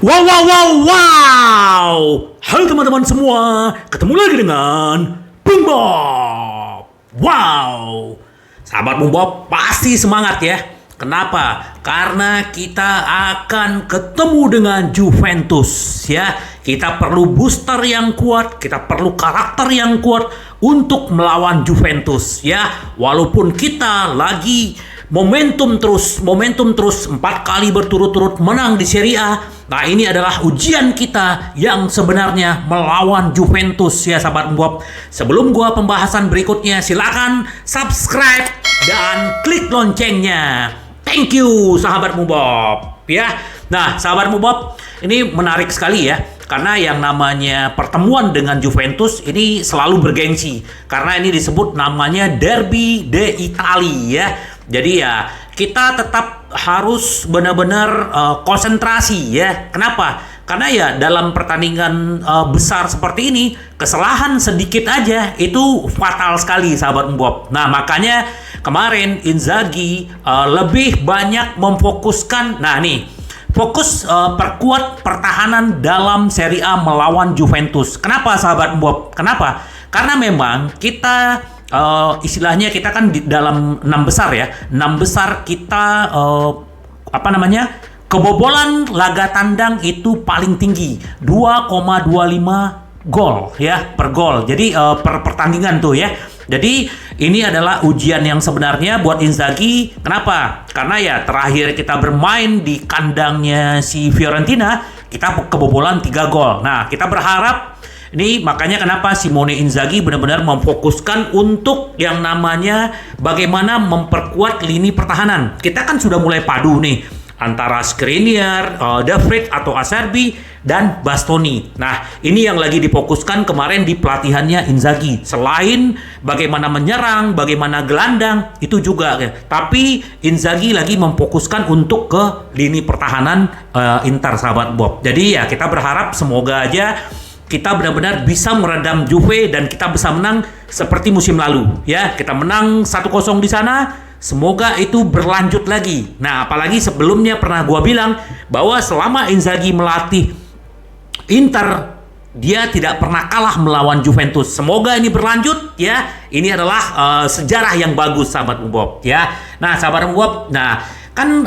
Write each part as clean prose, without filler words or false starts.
Wow, wow, wow, wow. Halo teman-teman semua, ketemu lagi dengan Bung Bob. Wow, sahabat Bung Bob pasti semangat ya. Kenapa? Karena kita akan ketemu dengan Juventus ya. Kita perlu booster yang kuat, kita perlu karakter yang kuat untuk melawan Juventus ya. Walaupun kita lagi momentum terus 4 kali berturut-turut menang di Serie A. Nah, ini adalah ujian kita yang sebenarnya melawan Juventus ya sahabat Bob. Sebelum gua pembahasan berikutnya, silakan subscribe dan klik loncengnya. Thank you sahabat Bob ya. Nah, sahabat Bob, ini menarik sekali ya. Karena yang namanya pertemuan dengan Juventus ini selalu bergengsi. Karena ini disebut namanya Derby d'Italia ya. Jadi ya kita tetap harus benar-benar konsentrasi ya. Kenapa? Karena ya dalam pertandingan besar seperti ini, kesalahan sedikit aja itu fatal sekali sahabat Bob. Nah, makanya kemarin Inzaghi lebih banyak memfokuskan, fokus perkuat pertahanan dalam Serie A melawan Juventus. Kenapa sahabat Bob? Kenapa? Karena memang kita istilahnya kita kan di dalam 6 besar ya. 6 besar kita kebobolan laga tandang itu paling tinggi 2,25 gol ya per gol. Jadi per pertandingan tuh ya. Jadi ini adalah ujian yang sebenarnya buat Inzaghi. Kenapa? Karena ya terakhir kita bermain di kandangnya si Fiorentina, kita kebobolan 3 gol. Nah, kita berharap ini makanya kenapa Simone Inzaghi benar-benar memfokuskan untuk yang namanya bagaimana memperkuat lini pertahanan. Kita kan sudah mulai padu nih antara Skriniar, De Vrij atau Acerbi dan Bastoni. Nah, ini yang lagi difokuskan kemarin di pelatihannya Inzaghi. Selain bagaimana menyerang, bagaimana gelandang, itu juga. Tapi Inzaghi lagi memfokuskan untuk ke lini pertahanan Inter sahabat Bob. Jadi ya kita berharap semoga aja kita benar-benar bisa meredam Juve dan kita bisa menang seperti musim lalu ya. Kita menang 1-0 di sana, semoga itu berlanjut lagi. Nah, apalagi sebelumnya pernah gua bilang bahwa selama Inzaghi melatih Inter, dia tidak pernah kalah melawan Juventus. Semoga ini berlanjut ya. Ini adalah sejarah yang bagus sahabat Bob ya. Nah, sahabat Bob, kan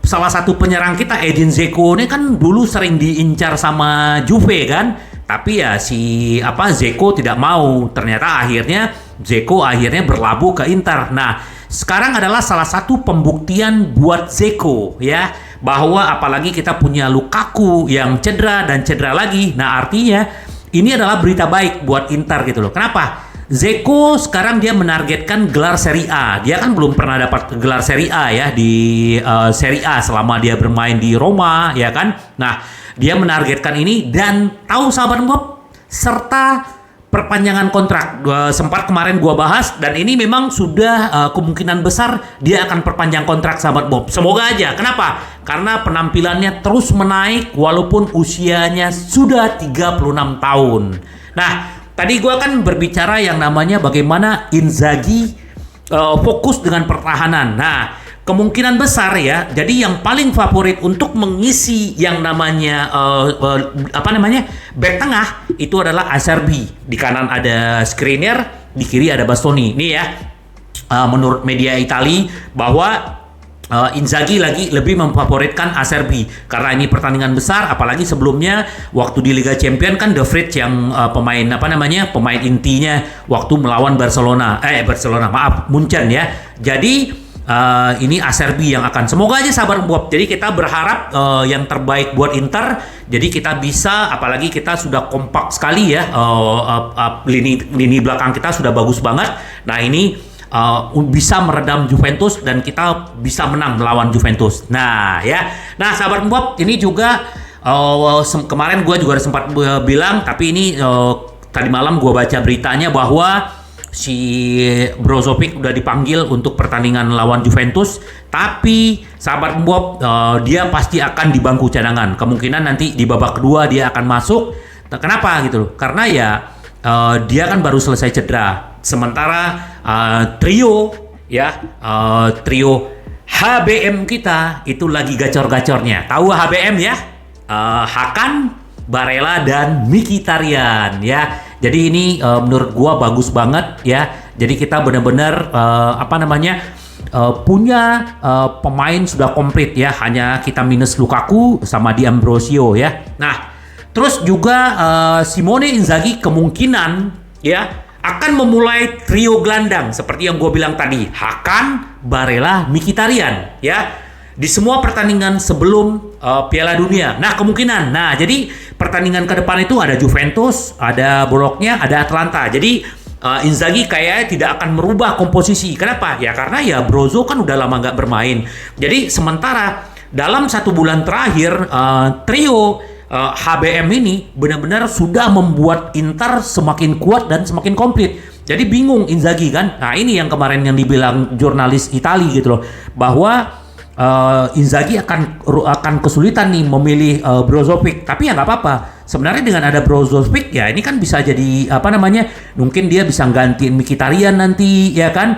salah satu penyerang kita Edin Dzeko ini kan dulu sering diincar sama Juve kan, tapi ya Dzeko tidak mau. Ternyata akhirnya Dzeko berlabuh ke Inter. Nah, sekarang adalah salah satu pembuktian buat Dzeko ya, bahwa apalagi kita punya Lukaku yang cedera dan cedera lagi. Nah, artinya ini adalah berita baik buat Inter gitu loh. Kenapa? Dzeko sekarang dia menargetkan gelar Serie A. Dia kan belum pernah dapat gelar Serie A ya di Serie A selama dia bermain di Roma ya kan. Nah, dia menargetkan ini dan tahu sahabat Bob, serta perpanjangan kontrak. Sempat kemarin gua bahas dan ini memang sudah kemungkinan besar dia akan perpanjang kontrak sahabat Bob. Semoga aja. Kenapa? Karena penampilannya terus menaik walaupun usianya sudah 36 tahun. Nah, tadi gue kan berbicara yang namanya bagaimana Inzaghi fokus dengan pertahanan. Nah, kemungkinan besar ya, jadi yang paling favorit untuk mengisi yang namanya back tengah itu adalah Acerbi. Di kanan ada Skriniar, di kiri ada Bastoni. Ini ya, menurut media Italia bahwa Inzaghi lagi lebih memfavoritkan Acerbi karena ini pertandingan besar, apalagi sebelumnya waktu di Liga Champions kan De Vrij yang pemain intinya waktu melawan Munchen ya. Jadi ini Acerbi yang akan, semoga aja sabar Bob. Jadi kita berharap yang terbaik buat Inter. Jadi kita bisa, apalagi kita sudah kompak sekali ya, lini belakang kita sudah bagus banget. Nah, ini bisa meredam Juventus dan kita bisa menang melawan Juventus. Nah ya, sahabat Bob, ini juga kemarin gue juga sempat bilang, tapi ini tadi malam gue baca beritanya bahwa si Brozovic udah dipanggil untuk pertandingan lawan Juventus, tapi sahabat Bob, dia pasti akan di bangku cadangan. Kemungkinan nanti di babak kedua dia akan masuk. Kenapa gitu loh? Karena ya dia kan baru selesai cedera. Sementara trio HBM kita itu lagi gacor-gacornya. Tahu HBM ya? Hakan, Barella dan Mkhitaryan ya. Jadi ini menurut gua bagus banget ya. Jadi kita benar-benar punya pemain sudah komplit ya. Hanya kita minus Lukaku sama Di Ambrosio ya. Nah, terus juga Simone Inzaghi kemungkinan ya akan memulai trio gelandang seperti yang gue bilang tadi, Hakan, Barella, Mkhitaryan ya di semua pertandingan sebelum Piala Dunia. Nah, kemungkinan. Nah, jadi pertandingan ke depan itu ada Juventus, ada Bologna, ada Atalanta. Jadi Inzaghi kayaknya tidak akan merubah komposisi. Kenapa? Ya karena ya Brozo kan udah lama nggak bermain. Jadi sementara dalam 1 bulan terakhir trio HBM ini benar-benar sudah membuat Inter semakin kuat dan semakin komplit. Jadi bingung Inzaghi kan. Nah, ini yang kemarin yang dibilang jurnalis Itali gitu loh, bahwa Inzaghi akan kesulitan nih memilih Brozovic. Tapi ya nggak apa-apa. Sebenarnya dengan ada Brozovic ya ini kan bisa jadi mungkin dia bisa gantiin Mkhitaryan nanti ya kan.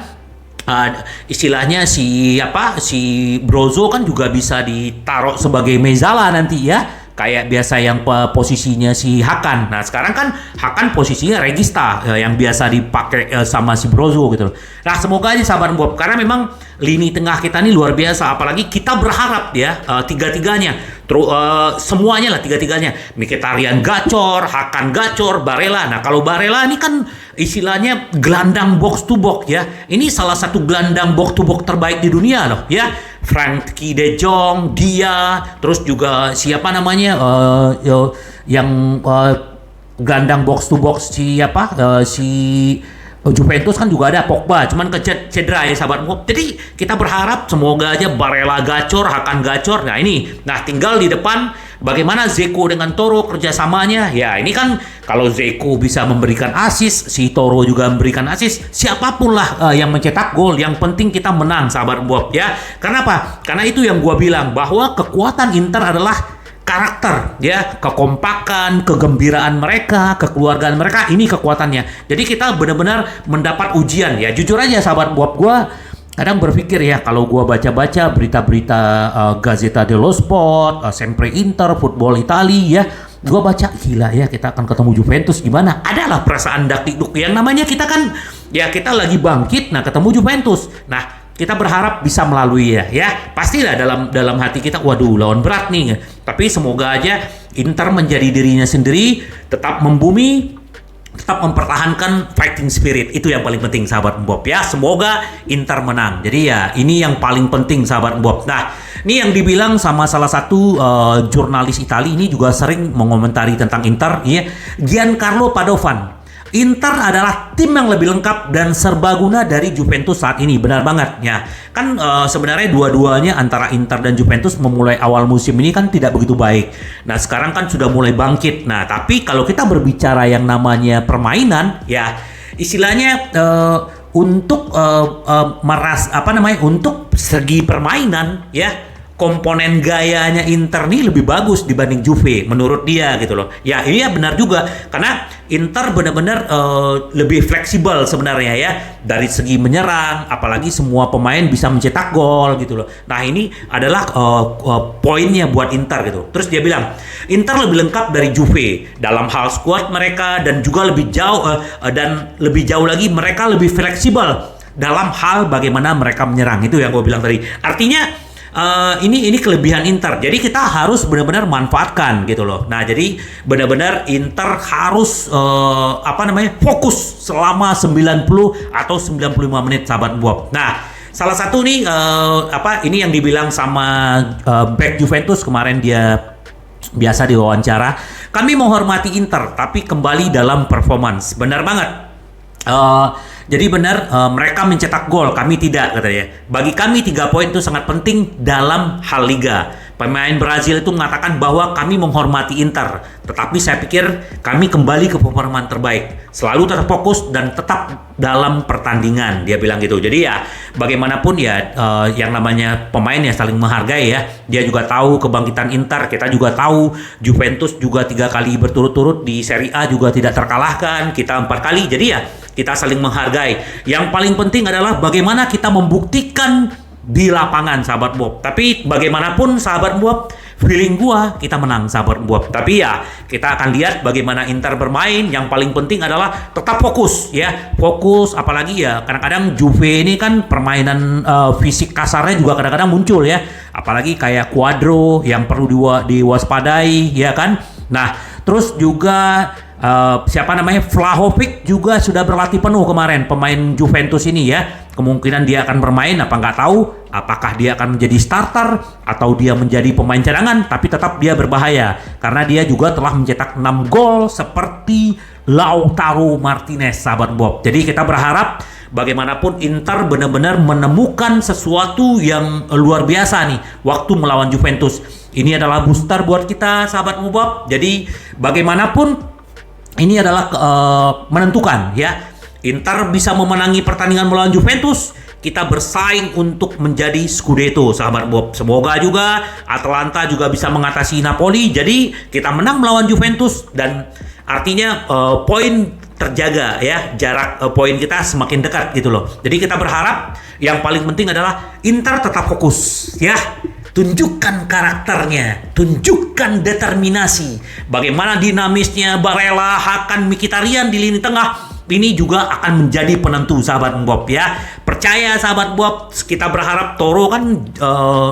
Istilahnya si Brozo kan juga bisa ditaruh sebagai mezala nanti ya. Kayak biasa yang posisinya si Hakan. Nah, sekarang kan Hakan posisinya regista yang biasa dipakai sama si Brozo gitu loh. Nah, semoga aja sahabat Bob, karena memang lini tengah kita ini luar biasa. Apalagi kita berharap ya tiga-tiganya, semuanya lah tiga-tiganya. Mkhitaryan gacor, Hakan gacor, Barella. Nah, kalau Barella ini kan istilahnya gelandang box to box ya. Ini salah satu gelandang box to box terbaik di dunia loh ya. Frenkie de Jong, dia, terus juga siapa namanya yang gelandang box to box si Juventus kan juga ada Pogba, cuman cedera ya sahabat. Jadi kita berharap semoga aja Barella gacor, Hakan gacor. Nah ini, tinggal di depan bagaimana Dzeko dengan Toro kerjasamanya. Ya ini kan kalau Dzeko bisa memberikan assist, si Toro juga memberikan assist, siapapun lah yang mencetak gol, yang penting kita menang sahabat Bob ya. Karena apa? Karena itu yang gua bilang, bahwa kekuatan Inter adalah karakter ya, kekompakan, kegembiraan mereka, kekeluargaan mereka, ini kekuatannya. Jadi kita benar-benar mendapat ujian ya. Jujur aja sahabat Bob, gua kadang berpikir ya, kalau gua baca-baca berita-berita Gazzetta dello Sport, Sempre Inter, Football Italia ya, gua baca gila ya, kita akan ketemu Juventus gimana? Adalah perasaan dakdikduk yang namanya kita kan ya, kita lagi bangkit, nah ketemu Juventus. Nah, kita berharap bisa melalui ya. Pastilah dalam hati kita, waduh lawan berat nih. Tapi semoga aja Inter menjadi dirinya sendiri, tetap membumi, tetap mempertahankan fighting spirit. Itu yang paling penting sahabat Bob ya. Semoga Inter menang. Jadi ya ini yang paling penting sahabat Bob. Nah, ini yang dibilang sama salah satu jurnalis Italia ini juga sering mengomentari tentang Inter ya, Giancarlo Padovan. Inter adalah tim yang lebih lengkap dan serbaguna dari Juventus saat ini. Benar banget ya. Kan sebenarnya dua-duanya antara Inter dan Juventus memulai awal musim ini kan tidak begitu baik. Nah, sekarang kan sudah mulai bangkit. Nah, tapi kalau kita berbicara yang namanya permainan ya, istilahnya untuk untuk segi permainan ya, komponen gayanya Inter nih lebih bagus dibanding Juve menurut dia gitu loh. Ya iya benar juga, karena Inter benar-benar lebih fleksibel sebenarnya ya dari segi menyerang, apalagi semua pemain bisa mencetak gol gitu loh. Nah ini adalah poinnya buat Inter gitu. Terus dia bilang Inter lebih lengkap dari Juve dalam hal squad mereka, dan juga lebih jauh lagi mereka lebih fleksibel dalam hal bagaimana mereka menyerang. Itu yang gue bilang tadi. Artinya ini kelebihan Inter. Jadi kita harus benar-benar manfaatkan gitu loh. Nah, jadi benar-benar Inter harus fokus selama 90 atau 95 menit sahabat Bob. Nah, salah satu nih ini yang dibilang sama back Juventus kemarin, dia biasa diwawancara, kami menghormati Inter tapi kembali dalam performance. Benar banget. Jadi benar mereka mencetak gol, kami tidak katanya. Bagi kami 3 poin itu sangat penting dalam hal liga. Pemain Brazil itu mengatakan bahwa kami menghormati Inter, tetapi saya pikir kami kembali ke performa terbaik, selalu terfokus dan tetap dalam pertandingan, dia bilang gitu. Jadi ya bagaimanapun ya yang namanya pemain ya saling menghargai ya. Dia juga tahu kebangkitan Inter, kita juga tahu Juventus juga 3 kali berturut-turut di Serie A juga tidak terkalahkan, kita 4 kali. Jadi ya kita saling menghargai. Yang paling penting adalah bagaimana kita membuktikan di lapangan sahabat Bob. Tapi bagaimanapun sahabat Bob, feeling gua kita menang sahabat Bob. Tapi ya kita akan lihat bagaimana Inter bermain. Yang paling penting adalah tetap fokus ya, fokus. Apalagi ya kadang-kadang Juve ini kan permainan fisik kasarnya juga kadang-kadang muncul ya. Apalagi kayak Cuadro yang perlu diwaspadai ya kan. Nah terus juga siapa namanya, Vlahovic juga sudah berlatih penuh kemarin, pemain Juventus ini ya. Kemungkinan dia akan bermain, apa nggak tahu apakah dia akan menjadi starter atau dia menjadi pemain cadangan, tapi tetap dia berbahaya karena dia juga telah mencetak 6 gol seperti Lautaro Martinez sahabat Bob. Jadi kita berharap bagaimanapun Inter benar-benar menemukan sesuatu yang luar biasa nih waktu melawan Juventus. Ini adalah booster buat kita sahabat Bob. Jadi bagaimanapun ini adalah menentukan ya. Inter bisa memenangi pertandingan melawan Juventus, kita bersaing untuk menjadi Scudetto sahabat Bob. Semoga juga Atalanta juga bisa mengatasi Napoli. Jadi kita menang melawan Juventus dan artinya poin terjaga ya, jarak poin kita semakin dekat gitu loh. Jadi kita berharap yang paling penting adalah Inter tetap fokus ya. Tunjukkan karakternya, tunjukkan determinasi. Bagaimana dinamisnya Barella, Hakan, Mkhitaryan di lini tengah. Ini juga akan menjadi penentu sahabat Bob ya. Percaya sahabat Bob, kita berharap Toro kan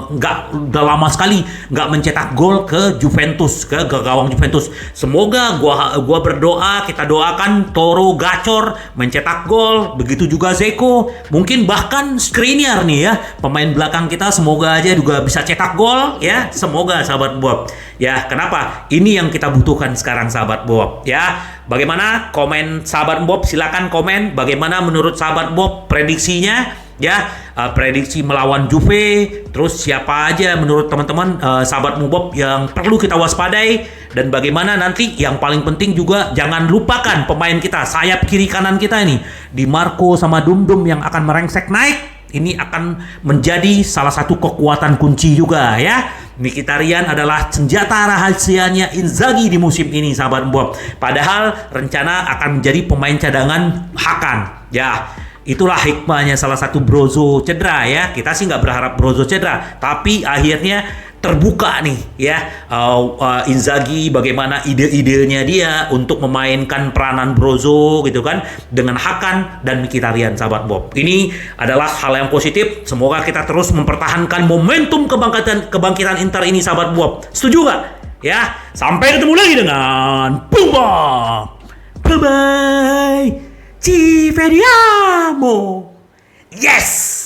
udah lama sekali nggak mencetak gol ke Juventus, ke gawang Juventus. Semoga gua berdoa, kita doakan Toro gacor mencetak gol. Begitu juga Zeko, mungkin bahkan Skriniar nih ya, pemain belakang kita semoga aja juga bisa cetak gol ya. Semoga sahabat Bob. Ya, kenapa? Ini yang kita butuhkan sekarang sahabat Bob ya. Bagaimana komen sahabat Bob? Silakan komen bagaimana menurut sahabat Bob prediksinya ya, prediksi melawan Juve. Terus siapa aja menurut teman-teman sahabat Bob yang perlu kita waspadai, dan bagaimana nanti yang paling penting juga jangan lupakan pemain kita sayap kiri kanan kita ini, Di Marco sama Dumdum yang akan merengsek naik. Ini akan menjadi salah satu kekuatan kunci juga ya. Mkhitaryan adalah senjata rahasianya Inzaghi di musim ini sahabat Bob. Padahal rencana akan menjadi pemain cadangan Hakan. Ya, itulah hikmahnya salah satu Brozo cedera ya. Kita sih nggak berharap Brozo cedera, tapi akhirnya terbuka nih ya, Inzaghi bagaimana ide-idenya dia untuk memainkan peranan Brozo gitu kan dengan Hakan dan Mkhitaryan sahabat Bob. Ini adalah hal yang positif. Semoga kita terus mempertahankan momentum kebangkitan Inter ini sahabat Bob. Setuju nggak? Ya, sampai ketemu lagi dengan Pumba. Bye bye. Ci vediamo. Yes.